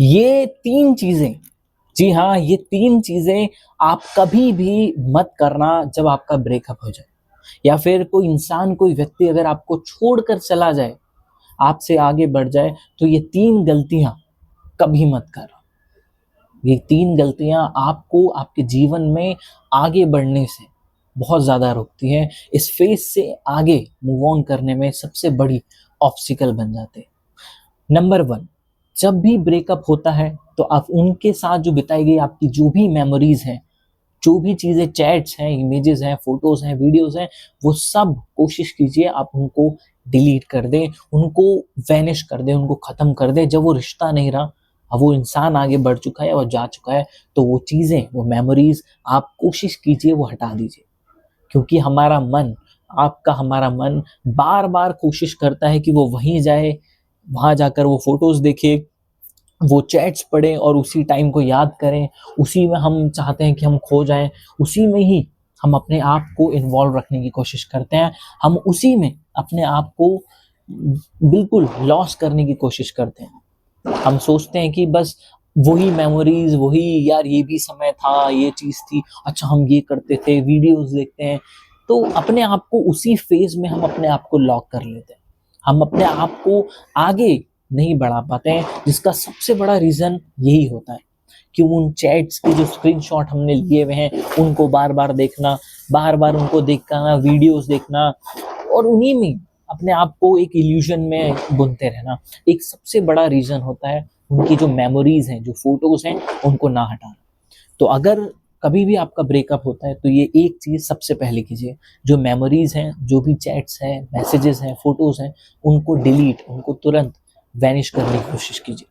ये 3 चीज़ें, जी हाँ, ये 3 चीज़ें आप कभी भी मत करना जब आपका ब्रेकअप हो जाए या फिर कोई इंसान, कोई व्यक्ति अगर आपको छोड़कर चला जाए, आपसे आगे बढ़ जाए, तो ये 3 गलतियाँ कभी मत करना। ये 3 गलतियाँ आपको आपके जीवन में आगे बढ़ने से बहुत ज़्यादा रोकती हैं। इस फ़ेज़ से आगे मूव ऑन करने में सबसे बड़ी ऑब्स्टिकल बन जाते हैं। नंबर 1, जब भी ब्रेकअप होता है तो आप उनके साथ जो बिताई गई आपकी जो भी मेमोरीज़ हैं, जो भी चीज़ें, चैट्स हैं, इमेजेस हैं, फ़ोटोज़ हैं, वीडियोज़ हैं, वो सब कोशिश कीजिए आप उनको डिलीट कर दें, उनको वैनिश कर दें, उनको ख़त्म कर दें। जब वो रिश्ता नहीं रहा, अब वो इंसान आगे बढ़ चुका है और जा चुका है, तो वो चीज़ें, वो मेमोरीज़ आप कोशिश कीजिए वो हटा दीजिए। क्योंकि हमारा मन, आपका हमारा मन बार-बार कोशिश करता है कि वो वहीं जाए, वहाँ जाकर वो फ़ोटोज़ देखे, वो चैट्स पढ़ें और उसी टाइम को याद करें, उसी में हम चाहते हैं कि हम खो जाएँ, उसी में ही हम अपने आप को इन्वॉल्व रखने की कोशिश करते हैं, हम उसी में अपने आप को बिल्कुल लॉस करने की कोशिश करते हैं। हम सोचते हैं कि बस वही मेमोरीज़, वही यार ये भी समय था, ये चीज़ थी, अच्छा हम ये करते थे, वीडियोज़ देखते हैं, तो अपने आप को उसी फ़ेज़ में हम अपने आप को लॉक कर लेते हैं। हम अपने आप को आगे नहीं बढ़ा पाते हैं, जिसका सबसे बड़ा रीज़न यही होता है कि उन चैट्स के जो स्क्रीनशॉट हमने लिए हुए हैं, उनको बार-बार देखना, बार-बार उनको देखना, वीडियोज़ देखना और उन्हीं में अपने आप को एक इल्यूज़न में बुनते रहना। एक सबसे बड़ा रीज़न होता है उनकी जो मेमोरीज़ हैं, जो फ़ोटोज़ हैं, उनको ना हटाना। तो अगर कभी भी आपका ब्रेकअप होता है, तो ये एक चीज़ सबसे पहले कीजिए, जो मेमोरीज़ हैं, जो भी चैट्स हैं, मैसेजेस हैं, फ़ोटोज़ हैं, उनको डिलीट, उनको तुरंत वैनिश करने की कोशिश कीजिए।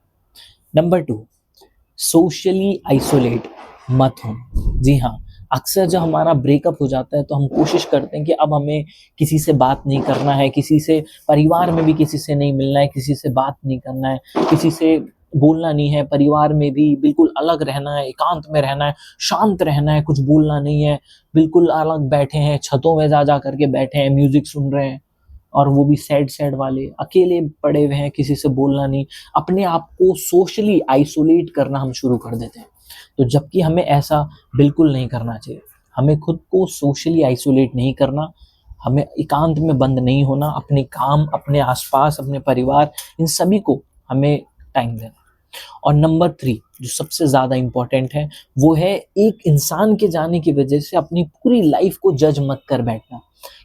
नंबर 2, सोशली आइसोलेट मत हो। जी हाँ, अक्सर जब हमारा ब्रेकअप हो जाता है तो हम कोशिश करते हैं कि अब हमें किसी से बात नहीं करना है, किसी से, परिवार में भी किसी से नहीं मिलना है, किसी से बात नहीं करना है, किसी से बोलना नहीं है, परिवार में भी बिल्कुल अलग रहना है, एकांत में रहना है, शांत रहना है, कुछ बोलना नहीं है, बिल्कुल अलग बैठे हैं, छतों में जा कर के बैठे हैं, म्यूज़िक सुन रहे हैं और वो भी सैड-सैड वाले, अकेले पड़े हुए हैं, किसी से बोलना नहीं, अपने आप को सोशली आइसोलेट करना हम शुरू कर देते हैं। तो जबकि हमें ऐसा बिल्कुल नहीं करना चाहिए। हमें खुद को सोशली आइसोलेट नहीं करना, हमें एकांत में बंद नहीं होना, अपने काम, अपने आस-पास, अपने परिवार, इन सभी को हमें टाइम देना। और नंबर 3 जो सबसे ज़्यादा इम्पोर्टेंट है, वो है एक इंसान के जाने की वजह से अपनी पूरी लाइफ़ को जज मत कर बैठना।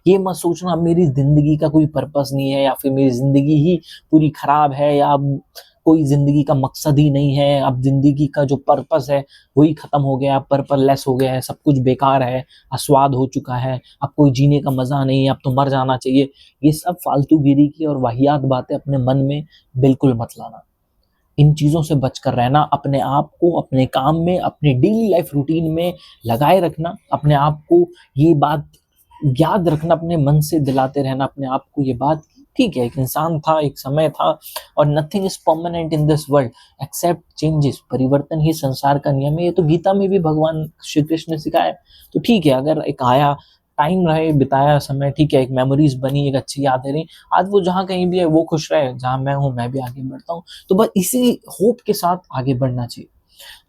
ये मत सोचना अब मेरी ज़िंदगी का कोई पर्पस नहीं है या फिर मेरी ज़िंदगी ही पूरी खराब है या अब कोई ज़िंदगी का मकसद ही नहीं है, अब ज़िंदगी का जो पर्पस है वही ख़त्म हो गया, पर्पसलेस हो गया है, सब कुछ बेकार है, अस्वाद हो चुका है, अब कोई जीने का मज़ा नहीं है, अब तो मर जाना चाहिए। ये सब फालतूगिरी की और वाहियात बातें अपने मन में बिल्कुल मत लाना। इन चीज़ों से बचकर रहना, अपने आप को अपने काम में, अपने डेली लाइफ रूटीन में लगाए रखना, अपने आप को ये बात याद रखना, अपने मन से दिलाते रहना अपने आप को ये बात, ठीक है, एक इंसान था, एक समय था और nothing is permanent in this world accept changes, परिवर्तन ही संसार का नियम है। ये तो गीता में भी भगवान श्री कृष्ण ने सिखाया है। तो ठीक है, अगर एक आया, टाइम रहे, बिताया समय, ठीक है, एक मेमोरीज़ बनी, एक अच्छी यादें रहीं, आज वो जहाँ कहीं भी है वो खुश रहे, जहाँ मैं हूँ मैं भी आगे बढ़ता हूँ। तो बस इसी होप के साथ आगे बढ़ना चाहिए।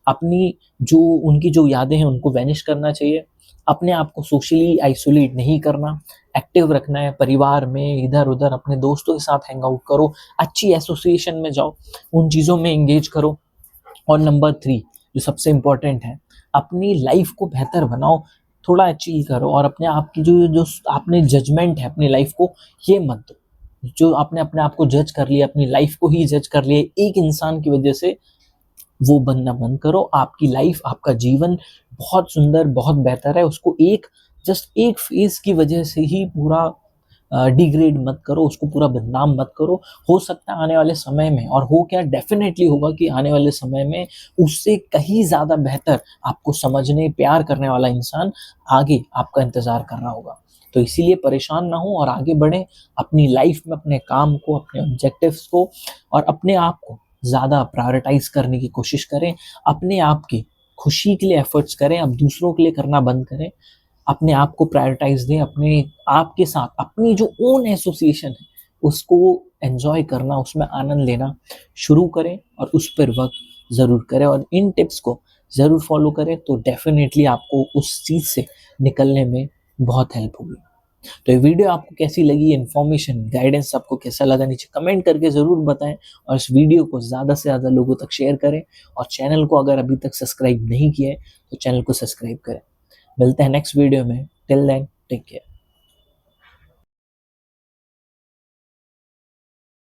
अपनी जो, उनकी जो यादें हैं उनको वैनिश करना चाहिए। अपने आप को सोशली आइसोलेट नहीं करना, एक्टिव रखना है परिवार में, इधर-उधर अपने दोस्तों के साथ हैंग आउट करो, अच्छी एसोसिएशन में जाओ, उन चीज़ों में एंगेज करो। और नंबर 3 जो सबसे इम्पोर्टेंट है, अपनी लाइफ़ को बेहतर बनाओ, थोड़ा चिल करो और अपने आप की जो जो आपने जजमेंट है अपनी लाइफ़ को, ये मत दो। जो आपने अपने आप को जज कर लिया, अपनी लाइफ़ को ही जज कर लिया एक इंसान की वजह से, वो बनना बंद करो। आपकी लाइफ़, आपका जीवन बहुत सुंदर, बहुत बेहतर है। उसको एक, जस्ट एक फ़ेज़ की वजह से ही पूरा डिग्रेड मत करो, उसको पूरा बदनाम मत करो। हो सकता है आने वाले समय में, और हो क्या, डेफ़िनेटली होगा कि आने वाले समय में उससे कहीं ज़्यादा बेहतर आपको समझने, प्यार करने वाला इंसान आगे आपका इंतज़ार कर रहा होगा। तो इसीलिए परेशान ना हों और आगे बढ़ें अपनी लाइफ़ में, अपने काम को, अपने ऑब्जेक्टिव्स को और अपने आप को ज़्यादा प्रायोरिटाइज़ करने की कोशिश करें। अपने आप की खुशी के लिए एफ़र्ट्स करें, अब दूसरों के लिए करना बंद करें। अपने आप को प्रायोरिटाइज़ दें, अपने आप के साथ अपनी जो ओन एसोसिएशन है उसको एन्जॉय करना, उसमें आनंद लेना शुरू करें और उस पर वक़्त ज़रूर करें और इन टिप्स को ज़रूर फॉलो करें, तो डेफ़िनेटली आपको उस चीज़ से निकलने में बहुत हेल्प होगी। तो ये वीडियो आपको कैसी लगी, इन्फॉर्मेशन, गाइडेंस आपको कैसा लगा, नीचे कमेंट करके ज़रूर बताएँ और इस वीडियो को ज़्यादा से ज़्यादा लोगों तक शेयर करें और चैनल को अगर अभी तक सब्सक्राइब नहीं किया है, तो चैनल को सब्सक्राइब करें। मिलते हैं नेक्स्ट वीडियो में, टिल देन टेक केयर।